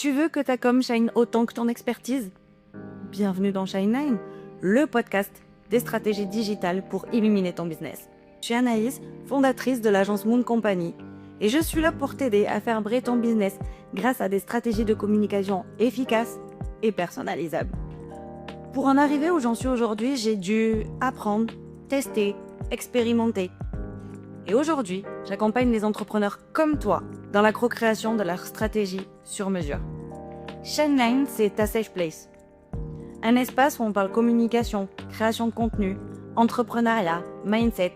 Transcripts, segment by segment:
Tu veux que ta com shine autant que ton expertise? Bienvenue dans Shine9, le podcast des stratégies digitales pour illuminer ton business. Je suis Anaïs, fondatrice de l'agence Moon Company, et je suis là pour t'aider à faire briller ton business grâce à des stratégies de communication efficaces et personnalisables. Pour en arriver où j'en suis aujourd'hui, j'ai dû apprendre, tester, expérimenter. Et aujourd'hui, j'accompagne les entrepreneurs comme toi dans la co-création de leur stratégie sur mesure. Shine9, c'est ta safe place. Un espace où on parle communication, création de contenu, entrepreneuriat, mindset,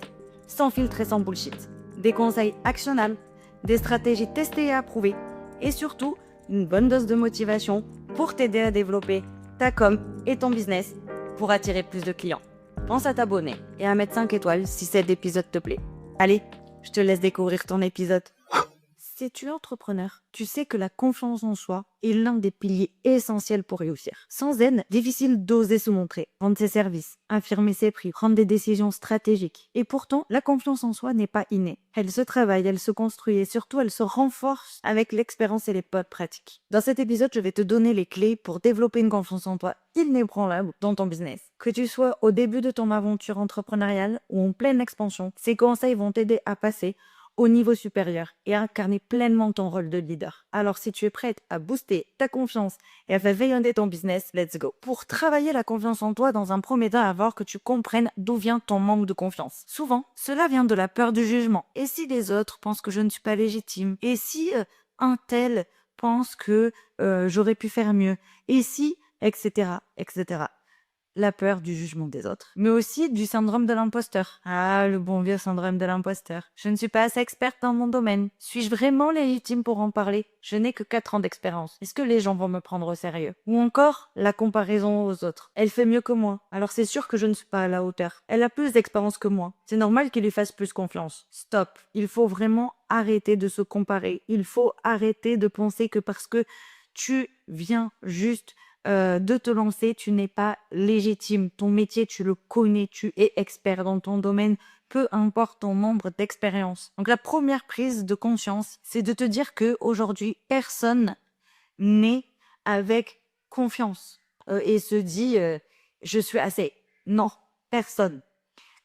sans filtre et sans bullshit. Des conseils actionnables, des stratégies testées et approuvées, et surtout, une bonne dose de motivation pour t'aider à développer ta com et ton business pour attirer plus de clients. Pense à t'abonner et à mettre 5 étoiles si cet épisode te plaît. Allez, je te laisse découvrir ton épisode. Si tu es entrepreneur, tu sais que la confiance en soi est l'un des piliers essentiels pour réussir. Sans elle, difficile d'oser se montrer, vendre ses services, affirmer ses prix, prendre des décisions stratégiques. Et pourtant, la confiance en soi n'est pas innée. Elle se travaille, elle se construit et surtout elle se renforce avec l'expérience et les bonnes pratiques. Dans cet épisode, je vais te donner les clés pour développer une confiance en toi inébranlable dans ton business. Que tu sois au début de ton aventure entrepreneuriale ou en pleine expansion, ces conseils vont t'aider à passer au niveau supérieur et à incarner pleinement ton rôle de leader. Alors si tu es prête à booster ta confiance et à faire rayonner ton business, let's go. Pour travailler la confiance en toi, dans un premier temps, avoir que tu comprennes d'où vient ton manque de confiance. Souvent, cela vient de la peur du jugement. Et si les autres pensent que je ne suis pas légitime? Et si un tel pense que j'aurais pu faire mieux? Et si, etc., etc. La peur du jugement des autres, mais aussi du syndrome de l'imposteur. Ah, le bon vieux syndrome de l'imposteur. Je ne suis pas assez experte dans mon domaine. Suis-je vraiment légitime pour en parler? Je n'ai que 4 ans d'expérience. Est-ce que les gens vont me prendre au sérieux? Ou encore, la comparaison aux autres. Elle fait mieux que moi. Alors c'est sûr que je ne suis pas à la hauteur. Elle a plus d'expérience que moi. C'est normal qu'il lui fasse plus confiance. Stop. Il faut vraiment arrêter de se comparer. Il faut arrêter de penser que parce que tu viens juste de te lancer, tu n'es pas légitime. Ton métier, tu le connais, tu es expert dans ton domaine, peu importe ton nombre d'expériences. Donc la première prise de conscience, c'est de te dire que aujourd'hui, personne n'est avec confiance et se dit je suis assez. Non, personne.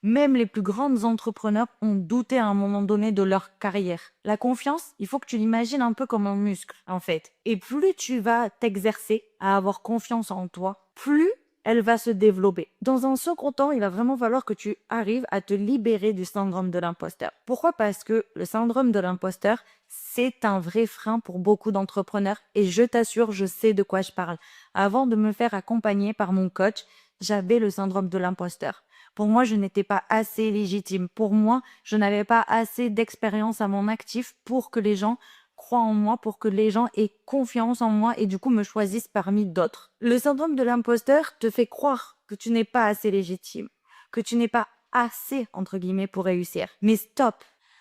Même les plus grands entrepreneurs ont douté à un moment donné de leur carrière. La confiance, il faut que tu l'imagines un peu comme un muscle, en fait. Et plus tu vas t'exercer à avoir confiance en toi, plus elle va se développer. Dans un second temps, il va vraiment falloir que tu arrives à te libérer du syndrome de l'imposteur. Pourquoi? Parce que le syndrome de l'imposteur, c'est un vrai frein pour beaucoup d'entrepreneurs et je t'assure, je sais de quoi je parle. Avant de me faire accompagner par mon coach, j'avais le syndrome de l'imposteur. Pour moi, je n'étais pas assez légitime. Pour moi, je n'avais pas assez d'expérience à mon actif pour que les gens croient en moi, pour que les gens aient confiance en moi et du coup me choisissent parmi d'autres. Le syndrome de l'imposteur te fait croire que tu n'es pas assez légitime, que tu n'es pas assez, entre guillemets, pour réussir. Mais stop!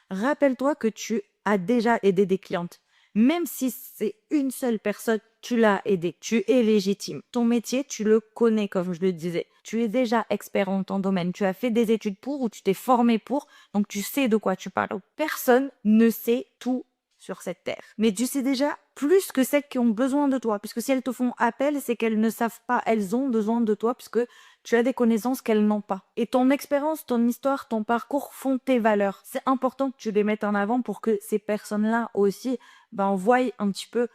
Rappelle-toi que tu as déjà aidé des clientes. Même si c'est une seule personne, tu l'as aidé. Tu es légitime. Ton métier, tu le connais, comme je le disais. Tu es déjà expert en ton domaine. Tu as fait des études pour ou tu t'es formé pour. Donc, tu sais de quoi tu parles. Personne ne sait tout sur cette terre. Mais tu sais déjà plus que celles qui ont besoin de toi. Puisque si elles te font appel, c'est qu'elles ne savent pas. Elles ont besoin de toi puisque tu as des connaissances qu'elles n'ont pas. Et ton expérience, ton histoire, ton parcours font tes valeurs. C'est important que tu les mettes en avant pour que ces personnes-là aussi voient un petit peu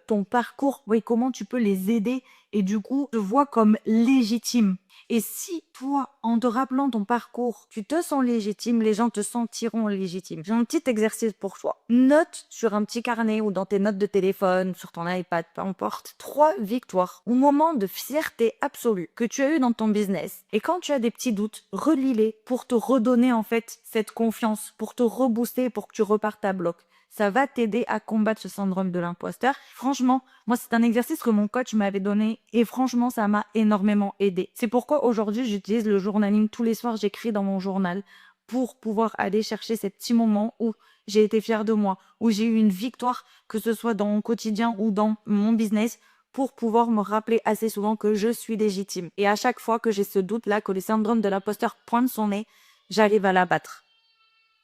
ton parcours, comment tu peux les aider et du coup te vois comme légitime. Et si toi, en te rappelant ton parcours, tu te sens légitime, les gens te sentiront légitime. J'ai un petit exercice pour toi. Note sur un petit carnet ou dans tes notes de téléphone, sur ton iPad, peu importe, 3 victoires ou moments de fierté absolue que tu as eu dans ton business. Et quand tu as des petits doutes, relis-les pour te redonner en fait cette confiance, pour te rebooster, pour que tu repartes à bloc. Ça va t'aider à combattre ce syndrome de l'imposteur. Franchement, moi, c'est un exercice que mon coach m'avait donné et franchement, ça m'a énormément aidé. C'est pourquoi aujourd'hui, j'utilise le journaling. Tous les soirs, j'écris dans mon journal pour pouvoir aller chercher ces petits moments où j'ai été fière de moi, où j'ai eu une victoire, que ce soit dans mon quotidien ou dans mon business, pour pouvoir me rappeler assez souvent que je suis légitime. Et à chaque fois que j'ai ce doute-là, que le syndrome de l'imposteur pointe son nez, j'arrive à l'abattre.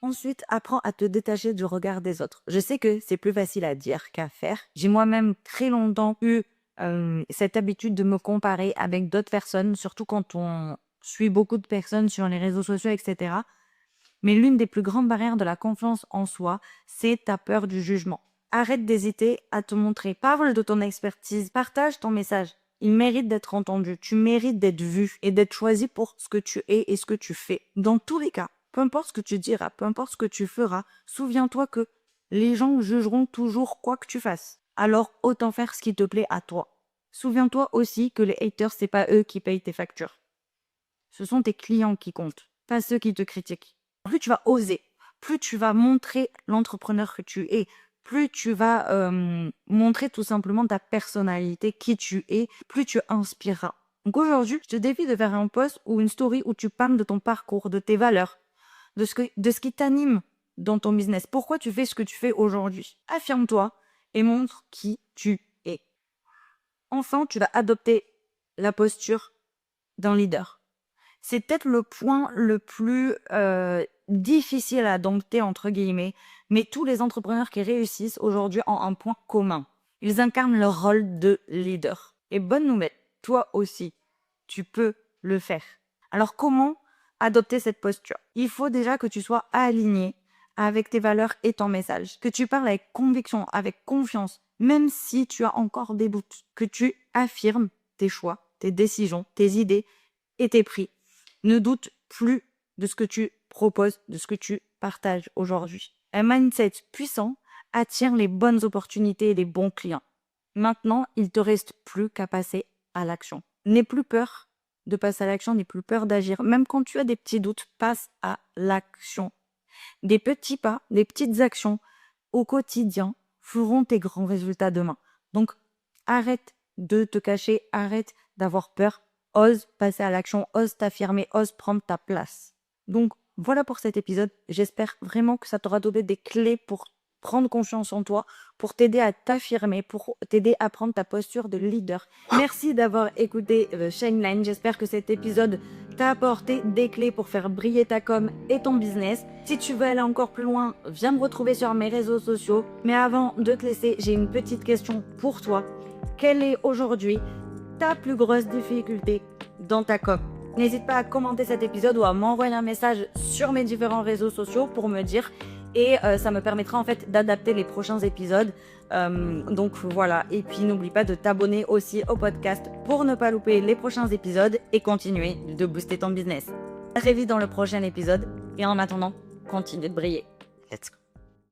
Ensuite, apprends à te détacher du regard des autres. Je sais que c'est plus facile à dire qu'à faire. J'ai moi-même très longtemps eu cette habitude de me comparer avec d'autres personnes, surtout quand on suit beaucoup de personnes sur les réseaux sociaux, etc. Mais l'une des plus grandes barrières de la confiance en soi, c'est ta peur du jugement. Arrête d'hésiter à te montrer. Parle de ton expertise, partage ton message. Il mérite d'être entendu. Tu mérites d'être vu et d'être choisi pour ce que tu es et ce que tu fais. Dans tous les cas, peu importe ce que tu diras, peu importe ce que tu feras, souviens-toi que les gens jugeront toujours quoi que tu fasses. Alors, autant faire ce qui te plaît à toi. Souviens-toi aussi que les haters, c'est pas eux qui payent tes factures. Ce sont tes clients qui comptent, pas ceux qui te critiquent. Plus tu vas oser, plus tu vas montrer l'entrepreneur que tu es, plus tu vas montrer tout simplement ta personnalité, qui tu es, plus tu inspireras. Donc aujourd'hui, je te défie de faire un post ou une story où tu parles de ton parcours, de tes valeurs, de ce qui t'anime dans ton business. Pourquoi tu fais ce que tu fais aujourd'hui? Affirme-toi et montre qui tu es. Enfin, tu vas adopter la posture d'un leader. C'est peut-être le point le plus difficile à dompter, entre guillemets, mais tous les entrepreneurs qui réussissent aujourd'hui ont un point commun. Ils incarnent leur rôle de leader. Et bonne nouvelle, toi aussi, tu peux le faire. Alors comment adopter cette posture? Il faut déjà que tu sois aligné avec tes valeurs et ton message, que tu parles avec conviction, avec confiance, même si tu as encore des doutes, que tu affirmes tes choix, tes décisions, tes idées et tes prix. Ne doute plus de ce que tu proposes, de ce que tu partages aujourd'hui. Un mindset puissant attire les bonnes opportunités et les bons clients. Maintenant, il ne te reste plus qu'à passer à l'action. N'aie plus peur de passer à l'action, n'aie plus peur d'agir. Même quand tu as des petits doutes, passe à l'action. Des petits pas, des petites actions au quotidien feront tes grands résultats demain. Donc, arrête de te cacher, arrête d'avoir peur. Ose passer à l'action, ose t'affirmer, ose prendre ta place. Donc, voilà pour cet épisode. J'espère vraiment que ça t'aura donné des clés pour prendre confiance en toi, pour t'aider à t'affirmer, pour t'aider à prendre ta posture de leader. Merci d'avoir écouté Shineline. J'espère que cet épisode t'a apporté des clés pour faire briller ta com et ton business. Si tu veux aller encore plus loin, viens me retrouver sur mes réseaux sociaux. Mais avant de te laisser, j'ai une petite question pour toi. Quelle est aujourd'hui ta plus grosse difficulté dans ta com? N'hésite pas à commenter cet épisode ou à m'envoyer un message sur mes différents réseaux sociaux pour me dire, et ça me permettra en fait d'adapter les prochains épisodes. Donc voilà, et puis n'oublie pas de t'abonner aussi au podcast pour ne pas louper les prochains épisodes et continuer de booster ton business. À très vite dans le prochain épisode, et en attendant, continue de briller. Let's go.